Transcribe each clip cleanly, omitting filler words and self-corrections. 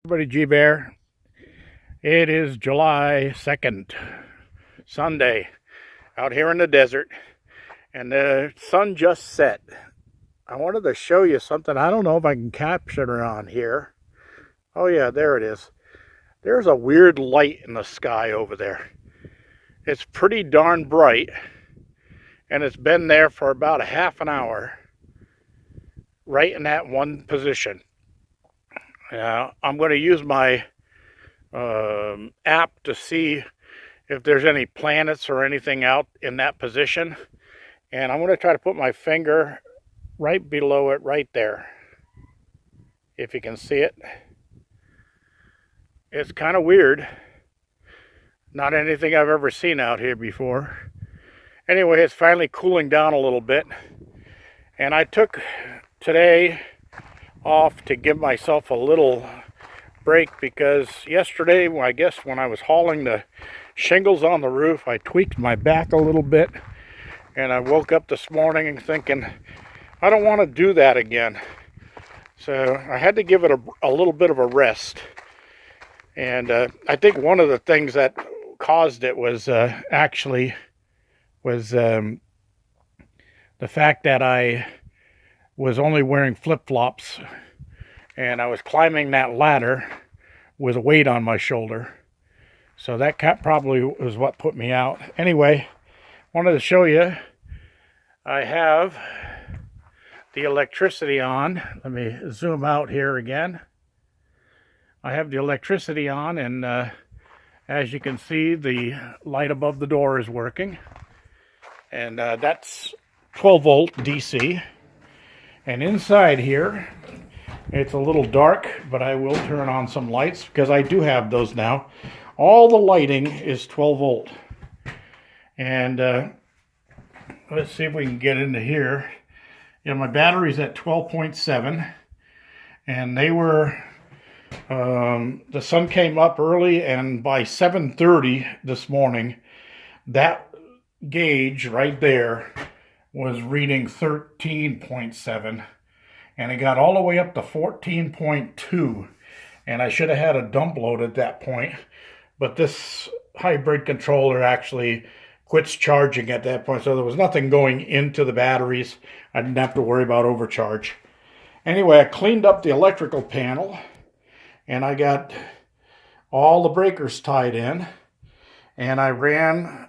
Everybody, G-Bear. It is July 2nd, Sunday, out here in the desert, and the sun just set. I wanted to show you something. I don't know if I can capture it on here. Oh yeah, there it is. There's a weird light in the sky over there. It's pretty darn bright, and it's been there for about a half an hour, right in that one position. Now, I'm going to use my app to see if there's any planets or anything out in that position. And I'm going to try to put my finger right below it, right there. If you can see it. It's kind of weird. Not anything I've ever seen out here before. Anyway, it's finally cooling down a little bit. And I took today off to give myself a little break because yesterday, I guess when I was hauling the shingles on the roof, I tweaked my back a little bit, and I woke up this morning thinking I don't want to do that again. So I had to give it a little bit of a rest. And I think one of the things that caused it was the fact that I was only wearing flip-flops, and I was climbing that ladder with a weight on my shoulder. So that probably was what put me out. Anyway, wanted to show you, I have the electricity on. Let me zoom out here again. I have the electricity on, and as you can see, the light above the door is working. And that's 12 volt DC. And inside here, it's a little dark, but I will turn on some lights because I do have those now. All the lighting is 12 volt. And let's see if we can get into here. You know, my battery's at 12.7, and they were, the sun came up early, and by 7:30 this morning, that gauge right there was reading 13.7, and it got all the way up to 14.2, and I should have had a dump load at that point, but this hybrid controller actually quits charging at that point, so there was nothing going into the batteries. I didn't have to worry about overcharge. Anyway, I cleaned up the electrical panel, and I got all the breakers tied in, and I ran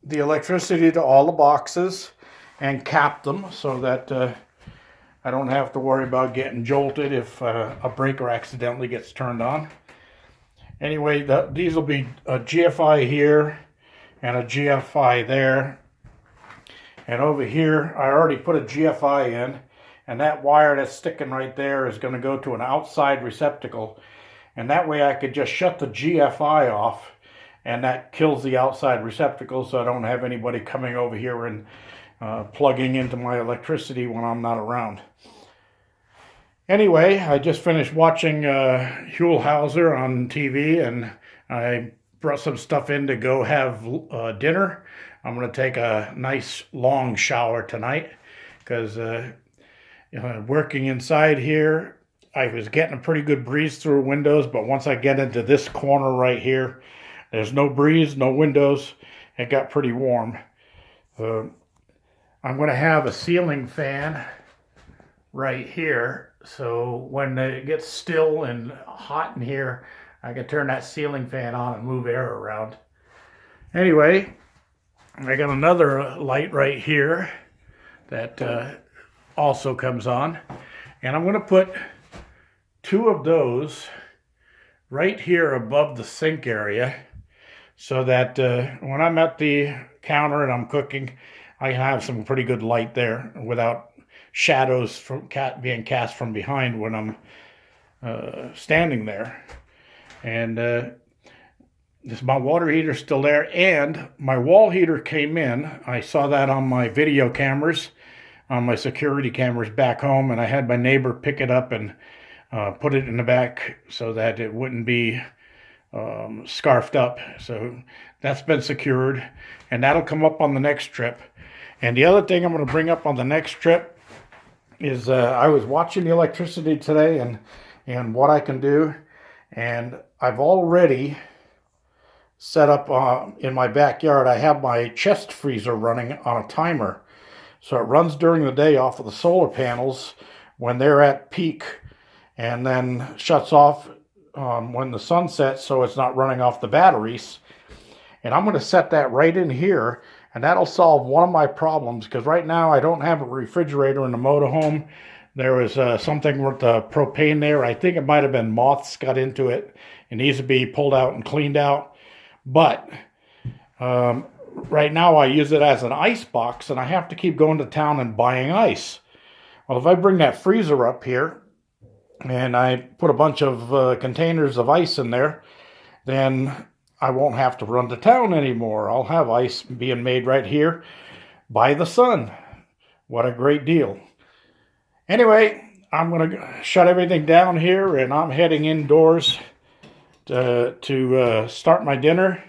the electricity to all the boxes and capped them so that I don't have to worry about getting jolted if a breaker accidentally gets turned on. Anyway, these will be a GFI here and a GFI there. And over here, I already put a GFI in, and that wire that's sticking right there is going to go to an outside receptacle. And that way I could just shut the GFI off, and that kills the outside receptacle, so I don't have anybody coming over here and plugging into my electricity when I'm not around. Anyway, I just finished watching Huell Hauser on TV, and I brought some stuff in to go have dinner. I'm going to take a nice long shower tonight because working inside here, I was getting a pretty good breeze through windows, but once I get into this corner right here, there's no breeze, no windows. It got pretty warm. I'm going to have a ceiling fan right here, so when it gets still and hot in here, I can turn that ceiling fan on and move air around. Anyway, I got another light right here that also comes on, and I'm going to put two of those right here above the sink area, so that when I'm at the counter and I'm cooking, I have some pretty good light there without shadows from being cast from behind when I'm standing there. And my water heater's still there, and my wall heater came in. I saw that on my video cameras, on my security cameras back home, and I had my neighbor pick it up and put it in the back so that it wouldn't be scarfed up. So that's been secured, and that'll come up on the next trip. And the other thing I'm going to bring up on the next trip is I was watching the electricity today, and and what I can do. And I've already set up in my backyard, I have my chest freezer running on a timer. So it runs during the day off of the solar panels when they're at peak, and then shuts off when the sun sets, so it's not running off the batteries. And I'm going to set that right in here, and that'll solve one of my problems, because right now I don't have a refrigerator in the motorhome. There was something with the propane there. I think it might have been moths got into it. It needs to be pulled out and cleaned out. But right now I use it as an ice box, and I have to keep going to town and buying ice. Well, if I bring that freezer up here and I put a bunch of containers of ice in there, then I won't have to run to town anymore. I'll have ice being made right here by the sun. What a great deal. Anyway, I'm going to shut everything down here, and I'm heading indoors to start my dinner,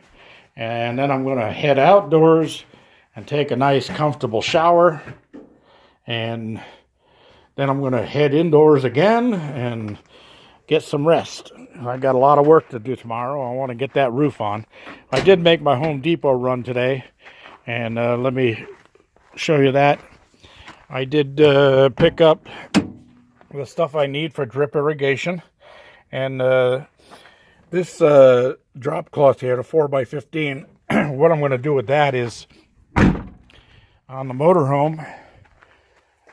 and then I'm going to head outdoors and take a nice comfortable shower, and then I'm going to head indoors again and get some rest. I got a lot of work to do tomorrow. I want to get that roof on. I did make my Home Depot run today, and let me show you that. I did pick up the stuff I need for drip irrigation, and this drop cloth here, the 4x15, what I'm going to do with that is, on the motorhome,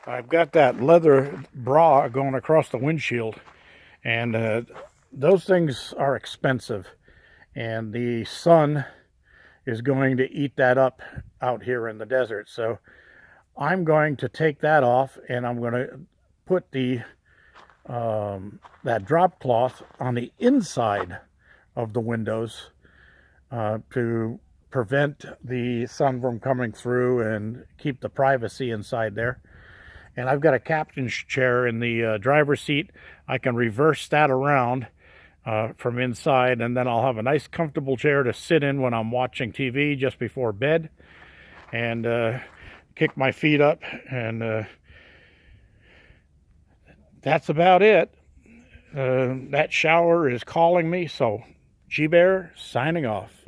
I've got that leather bra going across the windshield, and those things are expensive, and the sun is going to eat that up out here in the desert. So I'm going to take that off, and I'm going to put the that drop cloth on the inside of the windows to prevent the sun from coming through and keep the privacy inside there. And I've got a captain's chair in the driver's seat. I can reverse that around from inside, and then I'll have a nice comfortable chair to sit in when I'm watching TV just before bed, and kick my feet up, and that's about it. That shower is calling me, so G-Bear signing off.